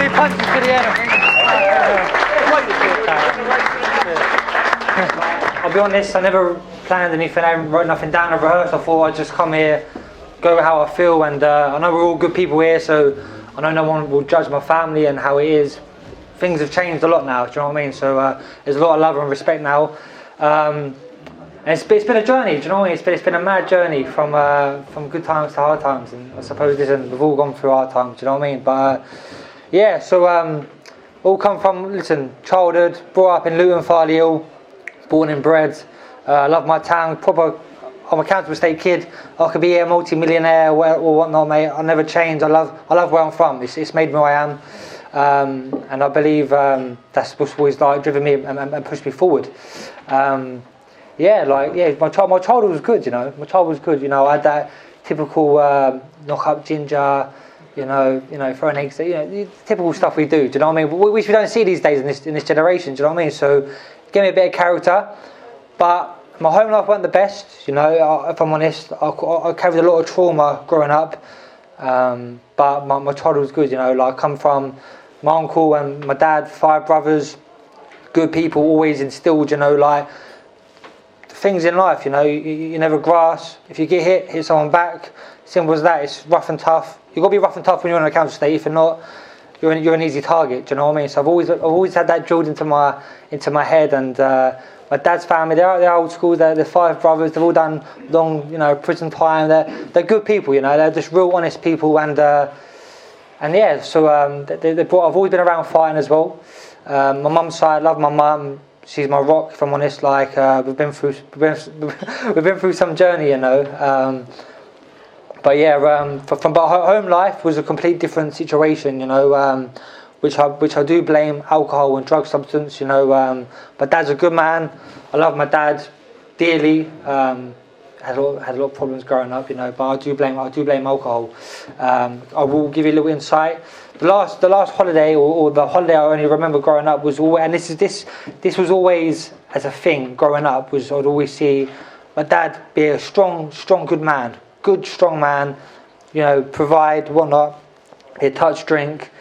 many punches to the end. I'll be honest, I never planned anything. I wrote nothing down or rehearsed. I thought I'd just come here, go how I feel, and I know we're all good people here, so I know no one will judge my family and how it is. Things have changed a lot now, do you know what I mean? So there's a lot of love and respect now. And it's been a journey, do you know what I mean? It's been a mad journey from good times to hard times, and I suppose we've all gone through hard times, do you know what I mean? But yeah, so all come from, childhood, brought up in Luton, Farley Hill, born and bred. I love my town, I'm a Countable State kid. I could be a multi-millionaire or whatnot, mate. I'll never change. I love where I'm from. It's made me who I am. And I believe that's what's always driven me and pushed me forward. My childhood was good, My childhood was good, I had that typical knock up ginger, throwing eggs, the typical stuff we do you know what I mean? Which we don't see these days in this generation, do you know what I mean? So give me a bit of character, but my home life wasn't the best, if I'm honest. I carried a lot of trauma growing up, but my childhood was good, I come from my uncle and my dad, 5 brothers, good people, always instilled, things in life, you never grass. If you get hit someone back, simple as that. It's rough and tough. You've got to be rough and tough when you're on a council estate. If you're not, you're an easy target, do you know what I mean? So I've always had that drilled into my head, and my dad's family, they're old school, they're 5 brothers, they've all done long, prison time, they're good people, they're just real honest people, and yeah, so I've always been around fighting as well. My mum's side, I love my mum, she's my rock, if I'm honest. We've been through some journey, but yeah, but home life was a complete different situation, which I do blame alcohol and drug substance, but Dad's a good man. I love my dad dearly. Had a lot of problems growing up, but I do blame alcohol. I will give you a little insight. The last holiday, or the holiday I only remember growing up, was always, and this was always as a thing growing up, was I'd always see my dad be a strong, good man, strong man, provide whatnot. He'd touch, drink,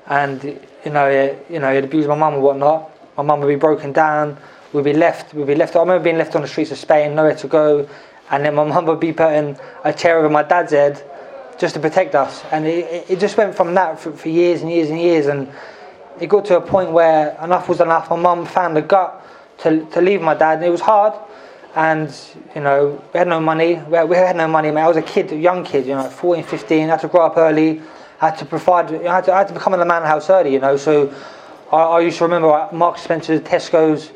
and he'd abuse my mum and whatnot. My mum would be broken down. We'd be left. I remember being left on the streets of Spain, nowhere to go. And then my mum would be putting a chair over my dad's head just to protect us. And it just went from that for years and years and years. And it got to a point where enough was enough. My mum found the gut to leave my dad. And it was hard. And, we had no money. We had no money, mate. I was a young kid, 14, 15. I had to grow up early. I had to provide. I had to become a man of the house early, So I used to remember Marks & Spencer's, Tesco's,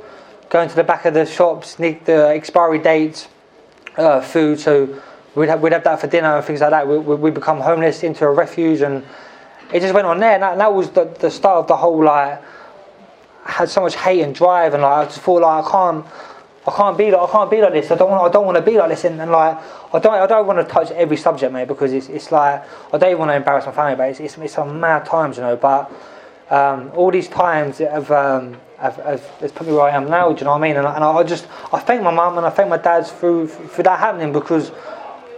going to the back of the shops, sneak the expiry dates, food, so we'd have that for dinner and things like that. We'd become homeless, into a refuge, and it just went on there. And that was the start of the whole, I had so much hate and drive, and I just thought I can't be like this. I don't want to be like this, and I don't want to touch every subject, mate, because it's I don't even want to embarrass my family, but it's some mad times, But all these times have put me where I am now, do you know what I mean? And I thank my mum and I thank my dad through that happening, because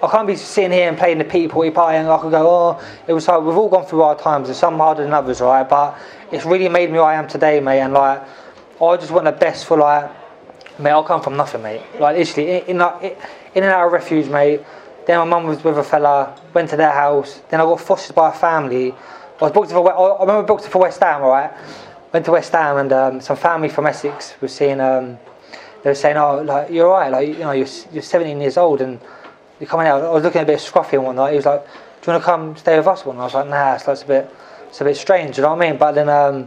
I can't be sitting here and playing the pity party, and I could go, it was hard. We've all gone through hard times, and some harder than others, right? But it's really made me who I am today, mate. And I just want the best for mate. I'll come from nothing, mate. Literally in and out of refuge, mate. Then my mum was with a fella, went to their house. Then I got fostered by a family. I remember booked for West Ham, right? Went to West Ham, and some family from Essex was saying, they were saying, you're alright, you're 17 years old and you're coming out. I was looking a bit scruffy and whatnot. He was like, do you want to come stay with us? And I was like, nah, it's a bit strange, you know what I mean? But then I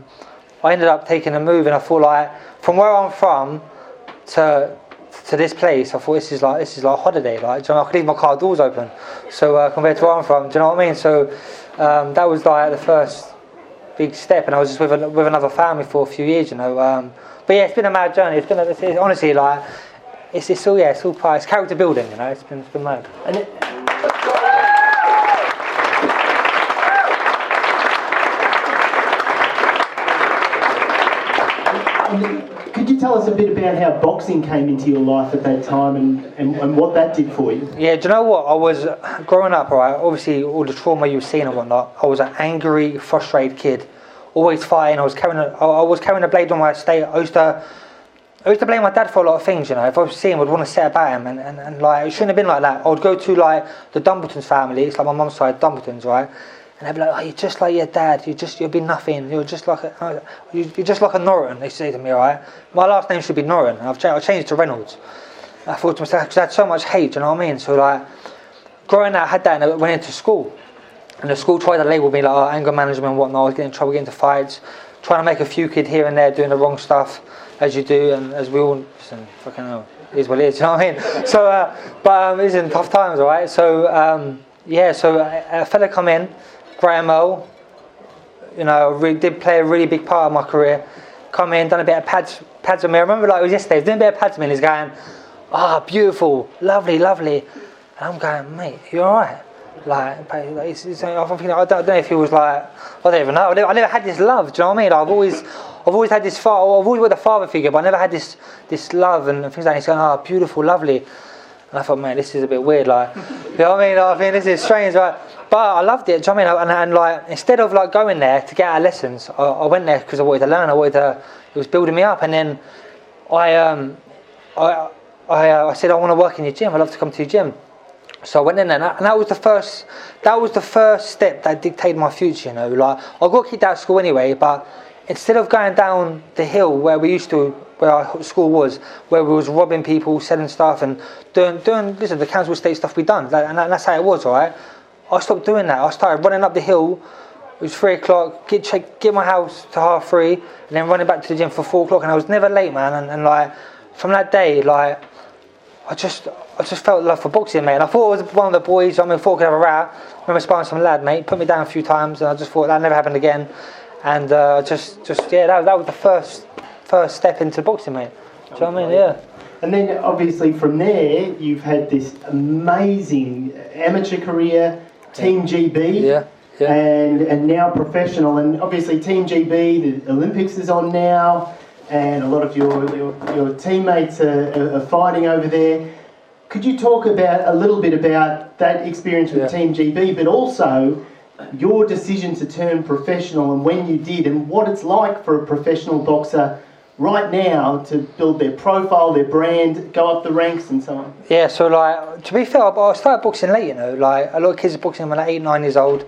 ended up taking a move, and I thought from where I'm from to this place, I thought this is like a holiday. Do you know, I could leave my car doors open. So compared to where I'm from, do you know what I mean? So that was the first big step, and I was just with another family for a few years, But yeah, it's been a mad journey. It's honestly it's all part. It's character building, It's been mad. Could you tell us a bit about how boxing came into your life at that time and what that did for you? Yeah, do you know what? I was growing up, right? Obviously, all the trauma you've seen and whatnot. I was an angry, frustrated kid. always fighting. I was carrying a blade on my estate. I used to blame my dad for a lot of things, you know. If I was seeing him, I'd want to set about him, and like, it shouldn't have been like that. I would go to like the Dumbletons family, it's like my mum's side, Dumbletons, right? And they'd be like, oh, you're just like your dad, you'll be nothing, you're just like a Norton, they say to me, right? My last name should be Norton, and I changed it to Reynolds. I thought to myself, because I had so much hate, you know what I mean? So like, growing up, I had that, and I went into school. And the school tried to label me like, oh, anger management and whatnot. I was getting in trouble, getting into fights, trying to make a few kid here and there doing the wrong stuff, as you do, and as we all, listen, fucking hell, it is what it is, you know what I mean? So, but it's in tough times, alright? So, a fella come in, Graham Earl, you know, did play a really big part of my career. Come in, done a bit of pads with me. I remember like it was yesterday, he was doing a bit of pads with me, and he's going, beautiful, lovely. And I'm going, mate, you alright? Like, I'm thinking, I don't know if he was like, I don't even know. I never had this love. Do you know what I mean? Like, I've always had this I've always been a father figure, but I never had this love and things like that. He's going, beautiful, lovely. And I thought, man, this is a bit weird. Like, you know what I mean? I think this is strange, right? But I loved it. Do you know what I mean? And like, instead of like going there to get our lessons, I went there because I wanted to learn. It was building me up. And then I said, I want to work in your gym. I'd love to come to your gym. So I went in there, and that was the first step that dictated my future, you know. Like, I got kicked out of school anyway, but instead of going down the hill where our school was, where we was robbing people, selling stuff, and doing the council estate stuff we done, and that's how it was, alright. I stopped doing that. I started running up the hill. It was 3 o'clock. Get my house to 3:30, and then running back to the gym for 4 o'clock. And I was never late, man. And like, from that day, like, I just felt love for boxing, mate. And I thought it was one of the boys. I thought I could have a row. I remember sparring some lad, mate. Put me down a few times, and I just thought that never happened again. And that was the first step into boxing, mate. Do you know what I mean? Yeah. And then obviously from there, you've had this amazing amateur career, Team GB. Yeah. And now professional. And obviously Team GB, the Olympics is on now, and a lot of your teammates are fighting over there. Could you talk a little bit about that experience with Team GB, but also your decision to turn professional and when you did, and what it's like for a professional boxer right now to build their profile, their brand, go up the ranks and so on? Yeah, so like, to be fair, I started boxing late, you know. Like, a lot of kids are boxing when they're 8, 9 years old.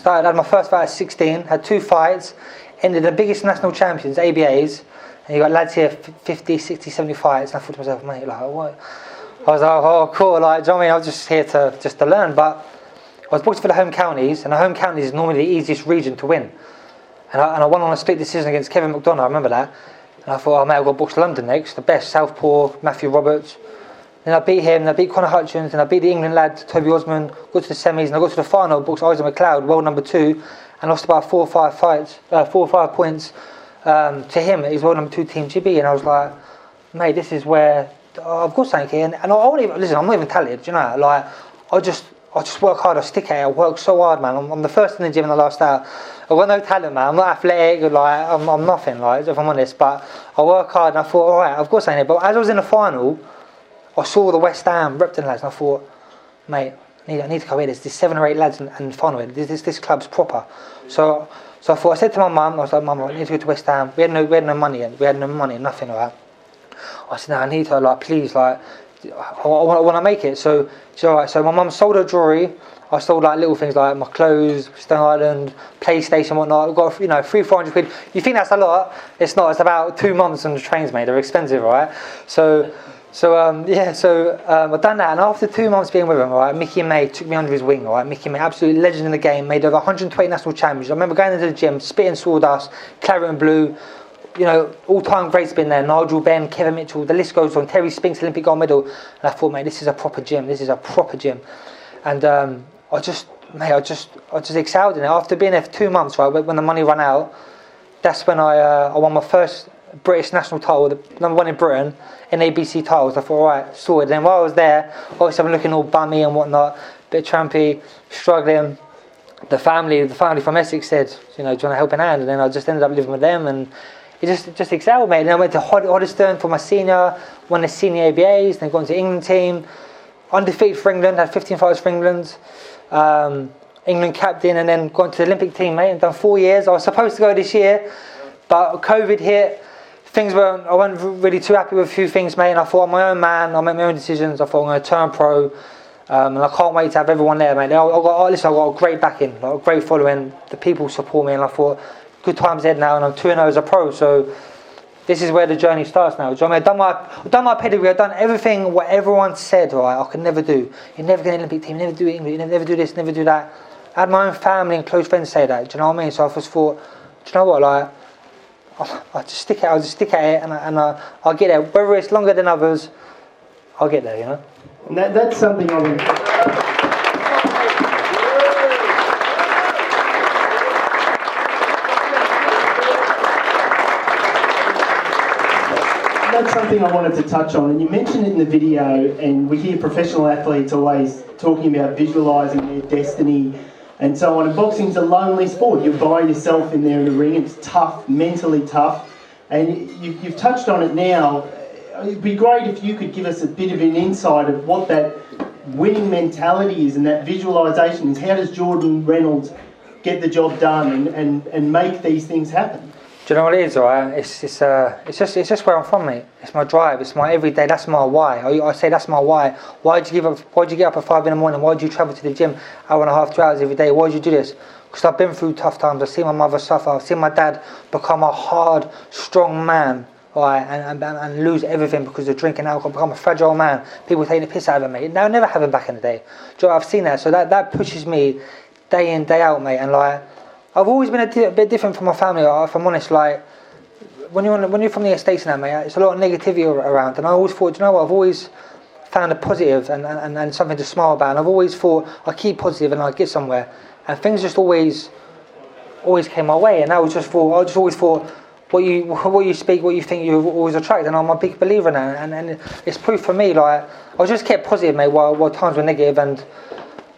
Had my first fight at 16, had 2 fights, ended the biggest national champions, ABAs, and you got lads here 50, 60, 70 fights, and I thought to myself, mate, like, what? I was like, oh, cool, like, do you know what I mean? I was just here to learn, but I was boxing for the home counties, and the home counties is normally the easiest region to win. And I won on a split decision against Kevin McDonough, I remember that. And I thought, mate, I've got to box London next, the best, Southpaw, Matthew Roberts. Then I beat him, and I beat Conor Hutchins, and I beat the England lad, Toby Osmond, got to the semis, and I got to the final, boxed Isaac McLeod, world number 2, and lost about 4 or 5 points to him. He's world number 2 Team GB, and I was like, mate, this is where I've got something here. And I won't even, listen, I'm not even talented, you know, like, I just work hard, I stick at it, I work so hard, man. I'm the first in the gym and the last out. I've got no talent, man. I'm not athletic, like, I'm nothing, like, if I'm honest, but I work hard, and I thought, alright, I've got something here. But as I was in the final, I saw the West Ham Repton lads, and I thought, mate, I need to go here. There's 7 or 8 lads in final. This club's proper. So I said to my mum, I was like, Mum, I need to go to West Ham. We had no money, nothing like that. I said, no, I need to, like, please, like, I want to make it. So my mum sold her jewellery. I sold like little things like my clothes, Stone Island, PlayStation, whatnot. I've got 300-400 quid. You think that's a lot? It's not. It's about 2 months on the trains, mate. They're expensive, right? So I've done that, and after 2 months being with him, right, Mickey May took me under his wing, right. Mickey May, absolute legend in the game, made over 120 national champions. I remember going into the gym, spitting sawdust, claret and blue. You know, all-time greats been there. Nigel Benn, Kevin Mitchell, the list goes on. Terry Spinks, Olympic gold medal. And I thought, mate, this is a proper gym. And I just excelled in it. After being there for 2 months, right, when the money ran out, that's when I won my first British national title, the number 1 in Britain, in ABC titles. I thought, alright, sorted. Then while I was there, obviously I'm looking all bummy and whatnot, bit trampy, struggling. The family from Essex said, you know, do you want to help in hand? And then I just ended up living with them, and it just excelled, mate. And I went to Hoddesdon for my senior, won the senior ABAs, then got into the England team, undefeated for England, had 15 fights for England. England captain, and then gone to the Olympic team, mate, and done 4 years. I was supposed to go this year, but COVID hit. I wasn't really too happy with a few things, mate, and I thought I'm my own man, I'll make my own decisions. I thought I'm going to turn pro, and I can't wait to have everyone there, mate. I've got a great backing, like a great following. The people support me, and I thought, good times ahead now, and I'm 2-0 as a pro, so this is where the journey starts now. Do you know what I mean? I've done my pedigree, I've done everything what everyone said, right, I could never do. You're never going to Olympic team, you never do England, you never do this, never do that. I had my own family and close friends say that, do you know what I mean? So I just thought, do you know what, like, I'll just stick at it, and I'll get there. Whether it's longer than others, I'll get there, you know? And that's something I would... That's something I wanted to touch on, and you mentioned it in the video, and we hear professional athletes always talking about visualising their destiny and so on. And boxing's a lonely sport. You're by yourself in there in the ring. It's tough, mentally tough, and you've touched on it now. It'd be great if you could give us a bit of an insight of what that winning mentality is and that visualisation is. How does Jordan Reynolds get the job done and make these things happen? Do you know what it is, right? It's just where I'm from, mate. It's my drive. It's my everyday. That's my why. I say that's my why. Why'd you get up at 5 in the morning? Why'd you travel to the gym 1.5 to 2 hours every day? Why'd you do this? Because I've been through tough times. I've seen my mother suffer. I've seen my dad become a hard, strong man, right, and lose everything because of drinking alcohol. Become a fragile man. People taking the piss out of him, mate. They'll never have him back in the day. Do you know, I've seen that. So that pushes me day in, day out, mate. And like, I've always been a bit different from my family, if I'm honest. Like, when you're from the estates and that, mate, it's a lot of negativity around. And I always thought, do you know what, I've always found a positive and something to smile about. And I've always thought, I keep positive and I get somewhere. And things just always came my way. And I just always thought, what you speak, what you think, you always attract. And I'm a big believer in that. And it's proof for me. Like, I just kept positive, mate, while times were negative, and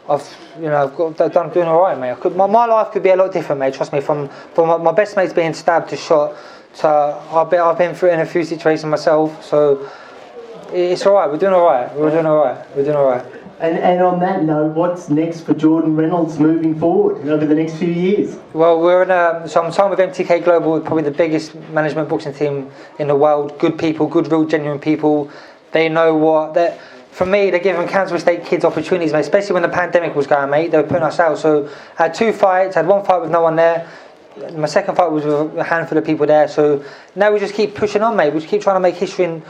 I've doing all right, mate. My life could be a lot different, mate. Trust me. From my best mates being stabbed to shot to I've been through it in a few situations myself. So it's all right. We're doing all right. We're doing all right. And on that note, what's next for Jordan Reynolds moving forward over the next few years? Well, so I'm signed with MTK Global, probably the biggest management boxing team in the world. Good people, good, real, genuine people. They know what that. For me, they're giving cancer estate kids opportunities, mate, especially when the pandemic was going, mate. They were putting us out. So I had 2 fights, I had 1 fight with no one there. My second fight was with a handful of people there. So now we just keep pushing on, mate. We just keep trying to make history in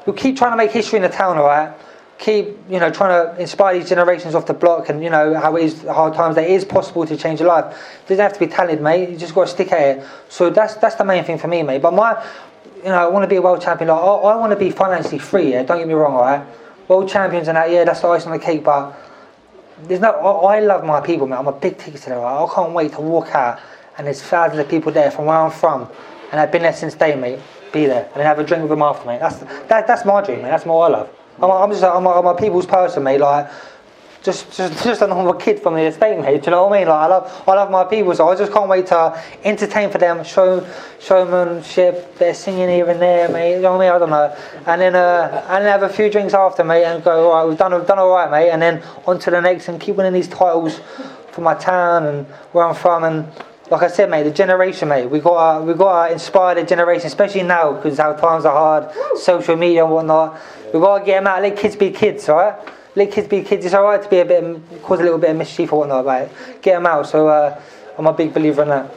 the town, all right? Keep, trying to inspire these generations off the block, and how it is hard times. That it is possible to change your life. It doesn't have to be talented, mate. You just got to stick at it. So that's the main thing for me, mate. But I want to be a world champion. Like, I want to be financially free. Yeah? Don't get me wrong, all right? World champions and that, yeah, that's the icing on the cake. But I love my people, mate. I'm a big ticket seller. Right? I can't wait to walk out and there's thousands of people there from where I'm from, and I've been there since day, mate. Be there and then have a drink with them after, mate. That's my dream, mate. That's what I love. I'm a people's person, mate. Like, just a normal kid from the estate, mate. Do you know what I mean? Like, I love my people, so I just can't wait to entertain for them, showmanship, bit of singing here and there, mate. You know what I mean? I don't know. And then have a few drinks after, mate, and go, all right, we've done all right, mate. And then on to the next, and keep winning these titles for my town and where I'm from. And like I said, mate, the generation, mate, we got to inspire the generation, especially now because our times are hard, social media and whatnot. We got to get them out. Let kids be kids, all right? Let kids be kids. It's alright to be cause a little bit of mischief or whatnot, right? Get them out. So I'm a big believer in that.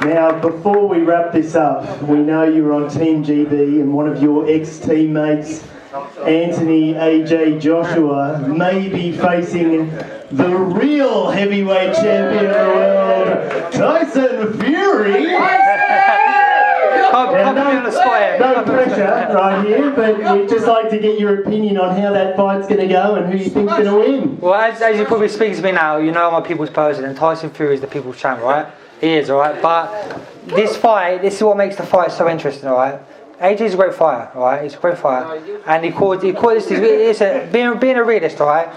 Now, before we wrap this up, we know you're on Team GB, and one of your ex-teammates, Anthony AJ Joshua, may be facing the real heavyweight champion of the world, Tyson Fury. No pressure right here, but we'd just like to get your opinion on how that fight's going to go and who you think's going to win. Well, as you probably speak to me now, you know I'm a people's person, and Tyson Fury is the people's champ, right? He is, alright? But this is what makes the fight so interesting, alright? AJ's a great fighter, alright? He's a great fighter. And he called this, being a realist, alright?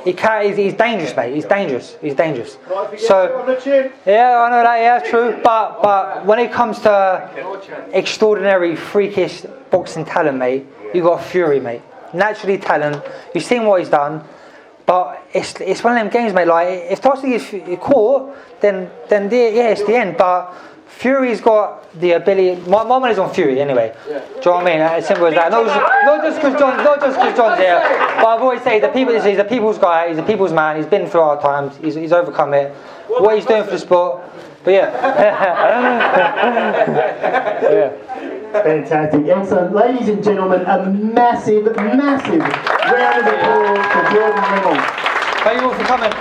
He's dangerous, mate. He's dangerous. So, yeah, I know that. Yeah, true. But when it comes to extraordinary, freakish boxing talent, mate, you got Fury, mate. Naturally talent. You've seen what he's done. But it's one of them games, mate. Like if Tyson gets caught, then it's the end. But Fury's got the ability. My money's on Fury anyway. Yeah. Do you know what I mean? As simple as that. Not just because John's here. But I've always said he's a people's guy. He's a people's man. He's been through hard times. He's overcome it. What he's doing for the sport. But yeah. Yeah. Fantastic, excellent. Ladies and gentlemen, a massive round of applause for Jordan Reynolds. Thank you all for coming.